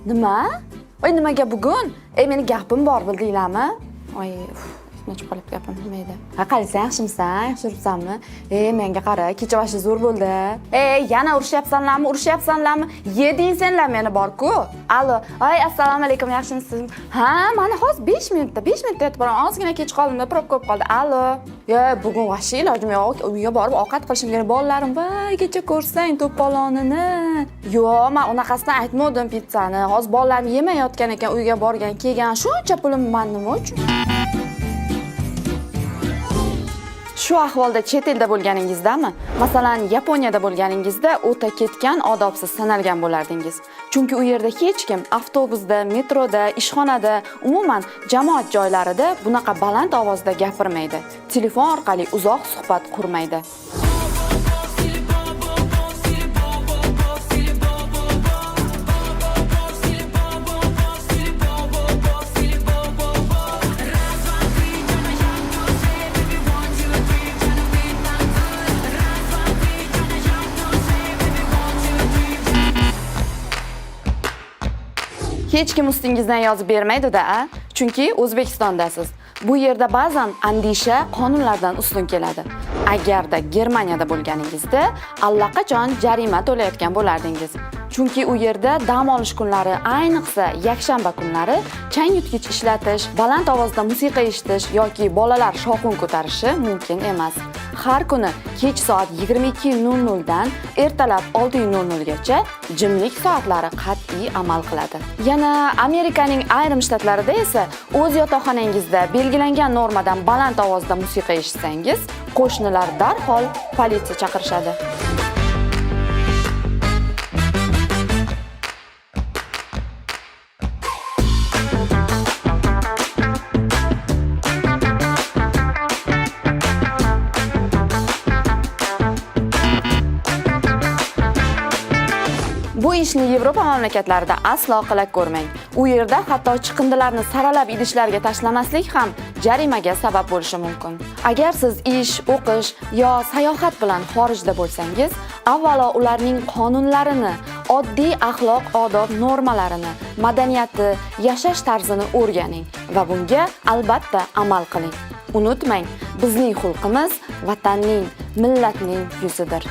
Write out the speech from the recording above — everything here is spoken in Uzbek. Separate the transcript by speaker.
Speaker 1: Nima? Voy nimaga bugun? Meni gapim bor bildinglarmi? Voy, nechib qolib gapim nima edi? Ha, qarasang, yaxshimisan? Yaxshi yuribsanmi? Menga qara, kecha vashi zo'r bo'ldi. Yana urushyapsanlarmi? Yeding senlar meni bor-ku. Allo, assalomu alaykum, yaxshimisizmi? Ha, mana hozir 5 minutda yetib boraman. Ozgina kech qoldim, probka bo'lib qoldi. Allo. Bugun vashi ilojim yo'q. Uyga borib ovqat qilishim kerak. Bolalarim, voy, kecha ko'rsang to'polonini. Yo'q, men unaqasidan aytmadim pizzani. Hozir bolalarim yemayotgan ekan, uyga borgan, kelgan. Shuncha pulim men nima uchun? Shu ahvolda chet elda bo'lganingizdami? Masalan, Yaponiyada bo'lganingizda o'ta ketgan, odobsiz sanalgan bo'lardingiz. Chunki u yerda hech kim avtobusda, metroda, ishxonada, umuman jamoat joylarida bunaqa baland ovozda gapirmaydi. Telefon orqali uzoq suhbat qurmaydi. Hech kim ustingizdan yozib bermaydi-da, chunki O'zbekistondasiz. Bu yerda ba'zan andisha qonunlardan ustun keladi. Agarda Germaniyada bo'lganingizda allaqachon jarima to'layotgan bo'lardingiz. Chunki u yerda dam olish kunlari, ayniqsa yakshanba kunlari chang yutgich ishlatish, baland ovozda musiqa eshitish yoki bolalar shovqin ko'tarishi mumkin emas. Har kuni kech soat 22:00 dan ertalab 6:00 gacha jimlik soatlari qat'iy amal qiladi. Yana Amerikaning ayrim shtatlarida esa o'z yotoqxonangizda belgilangan normadan baland ovozda musiqa eshitsangiz, qo'shnilar darhol politsiya chaqirishadi. Bu ishni Yevropa mamlakatlarida aslo qila ko'rmang. U yerda hatto chiqindilarni saralab idishlarga tashlamaslik ham jarimaga sabab bo'lishi mumkin. Agar siz ish, o'qish yo sayohat bilan xorijda bo'lsangiz, avvalo ularning qonunlarini, oddiy axloq odob normalarini, madaniyati, yashash tarzini o'rganing va bunga albatta amal qiling. Unutmang, bizning xulqimiz vatanning, millatning yuzidir.